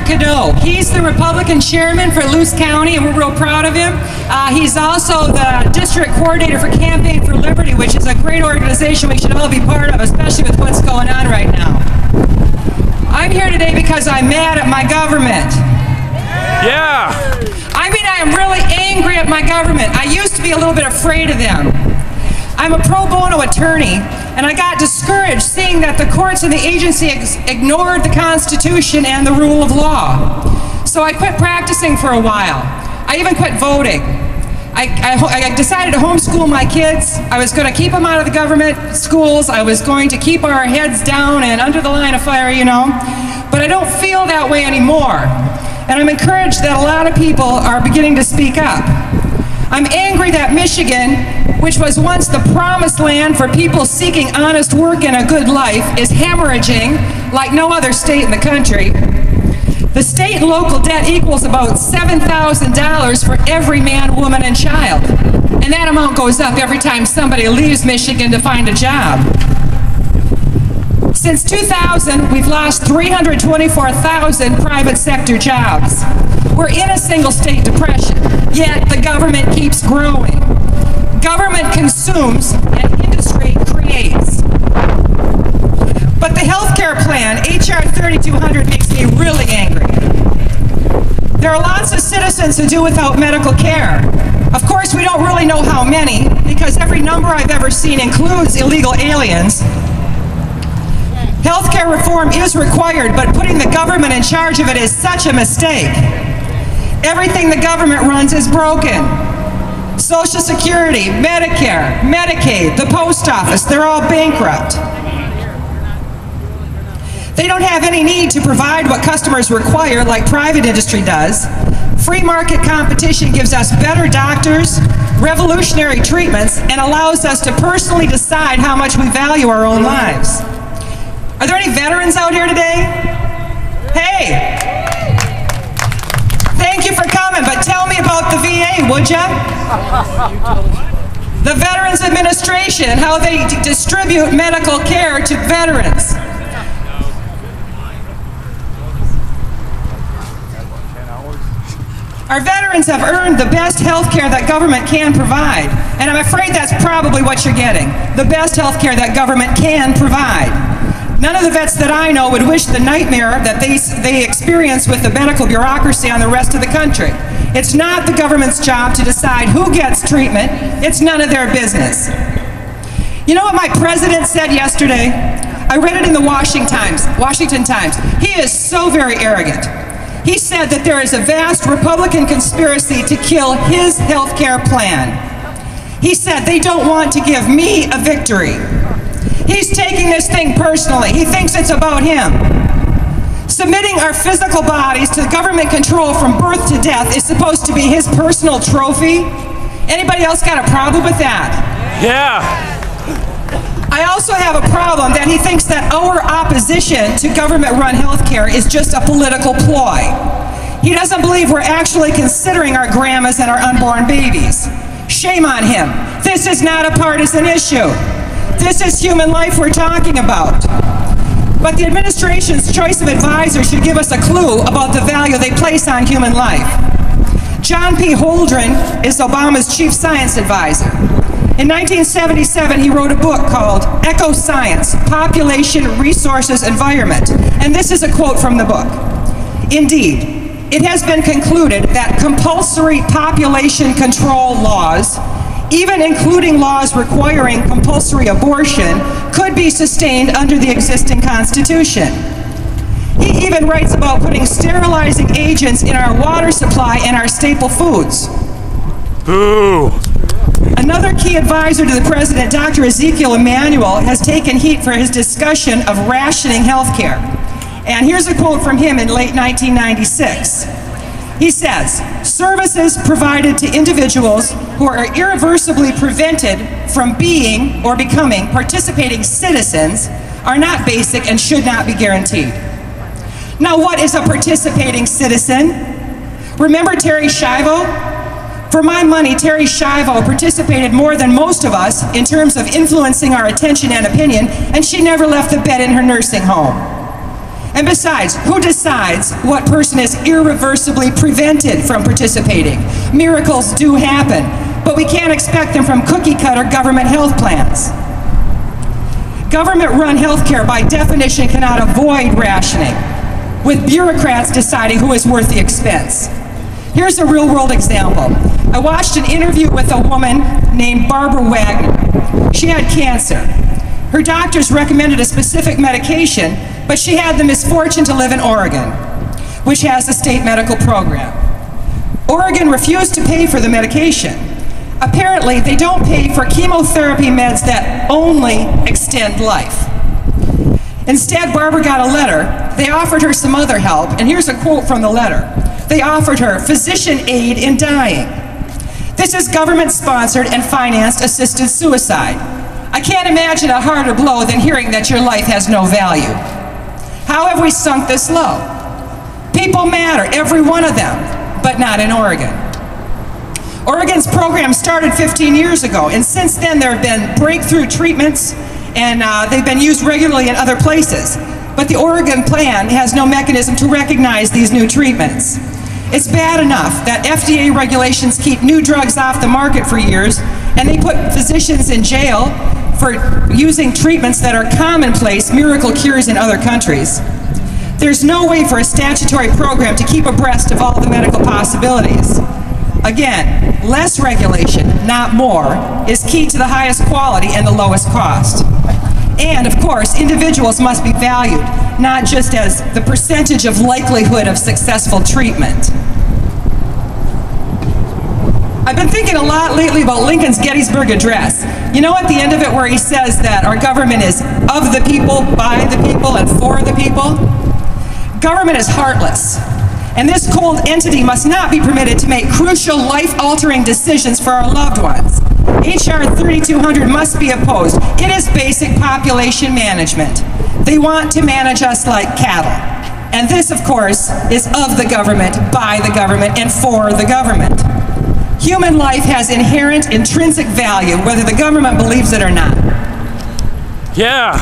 Cadeau. He's the Republican chairman for Luce County, and we're real proud of him. He's also the district coordinator for Campaign for Liberty, which is a great organization we should all be part of, especially with what's going on right now. I'm here today because I'm mad at my government. Yeah! I mean, I am really angry at my government. I used to be a little bit afraid of them. I'm a pro bono attorney, and I got discouraged seeing that the courts and the agency ignored the Constitution and the rule of law. So I quit practicing for a while. I even quit voting. I decided to homeschool my kids. I was going to keep them out of the government schools. I was going to keep our heads down and under the line of fire, you know. But I don't feel that way anymore. And I'm encouraged that a lot of people are beginning to speak up. I'm angry that Michigan, which was once the promised land for people seeking honest work and a good life, is hemorrhaging like no other state in the country. The state and local debt equals about $7,000 for every man, woman, and child. And that amount goes up every time somebody leaves Michigan to find a job. Since 2000, we've lost 324,000 private sector jobs. We're in a single state depression, yet the government keeps growing. Government consumes and industry creates. But the healthcare plan, HR 3200, makes me really angry. There are lots of citizens who do without medical care. Of course, we don't really know how many, because every number I've ever seen includes illegal aliens. Healthcare reform is required, but putting the government in charge of it is such a mistake. Everything the government runs is broken. Social Security, Medicare, Medicaid, the post office, they're all bankrupt. They don't have any need to provide what customers require like private industry does. Free market competition gives us better doctors, revolutionary treatments, and allows us to personally decide how much we value our own lives. Are there any veterans out here today? Hey! Thank you for coming, but tell me about the VA, would ya? The Veterans Administration, how they distribute medical care to veterans. Our veterans have earned the best health care that government can provide. And I'm afraid that's probably what you're getting. The best health care that government can provide. None of the vets that I know would wish the nightmare that they experience with the medical bureaucracy on the rest of the country. It's not the government's job to decide who gets treatment. It's none of their business. You know what my president said yesterday? I read it in the Washington Times. He is so very arrogant. He said that there is a vast Republican conspiracy to kill his health care plan. He said they don't want to give me a victory. He's taking this thing personally. He thinks it's about him. Submitting our physical bodies to government control from birth to death is supposed to be his personal trophy. Anybody else got a problem with that? Yeah. I also have a problem that he thinks that our opposition to government-run health care is just a political ploy. He doesn't believe we're actually considering our grandmas and our unborn babies. Shame on him. This is not a partisan issue. This is human life we're talking about. But the administration's choice of advisor should give us a clue about the value they place on human life. John P. Holdren is Obama's chief science advisor. In 1977, he wrote a book called Eco Science, Population, Resources, Environment. And this is a quote from the book. Indeed, it has been concluded that compulsory population control laws, even including laws requiring compulsory abortion, could be sustained under the existing Constitution. He even writes about putting sterilizing agents in our water supply and our staple foods. Boo! Another key advisor to the president, Dr. Ezekiel Emanuel, has taken heat for his discussion of rationing health care. And here's a quote from him in late 1996. He says, "Services provided to individuals who are irreversibly prevented from being or becoming participating citizens are not basic and should not be guaranteed." Now, what is a participating citizen? Remember Terry Schiavo? For my money, Terry Schiavo participated more than most of us in terms of influencing our attention and opinion, and she never left the bed in her nursing home. And besides, who decides what person is irreversibly prevented from participating? Miracles do happen, but we can't expect them from cookie-cutter government health plans. Government-run healthcare, by definition, cannot avoid rationing, with bureaucrats deciding who is worth the expense. Here's a real-world example. I watched an interview with a woman named Barbara Wagner. She had cancer. Her doctors recommended a specific medication, but she had the misfortune to live in Oregon, which has a state medical program. Oregon refused to pay for the medication. Apparently, they don't pay for chemotherapy meds that only extend life. Instead, Barbara got a letter. They offered her some other help, and here's a quote from the letter. They offered her physician aid in dying. This is government-sponsored and financed assisted suicide. I can't imagine a harder blow than hearing that your life has no value. How have we sunk this low? People matter, every one of them, but not in Oregon. Oregon's program started 15 years ago, and since then there have been breakthrough treatments, and they've been used regularly in other places. But the Oregon plan has no mechanism to recognize these new treatments. It's bad enough that FDA regulations keep new drugs off the market for years, and they put physicians in jail for using treatments that are commonplace miracle cures in other countries. There's no way for a statutory program to keep abreast of all the medical possibilities. Again, less regulation, not more, is key to the highest quality and the lowest cost. And, of course, individuals must be valued, not just as the percentage of likelihood of successful treatment. I've been thinking a lot lately about Lincoln's Gettysburg Address. You know, at the end of it where he says that our government is of the people, by the people, and for the people? Government is heartless, and this cold entity must not be permitted to make crucial, life-altering decisions for our loved ones. H.R. 3200 must be opposed. It is basic population management. They want to manage us like cattle. And this, of course, is of the government, by the government, and for the government. Human life has inherent, intrinsic value, whether the government believes it or not. Yeah.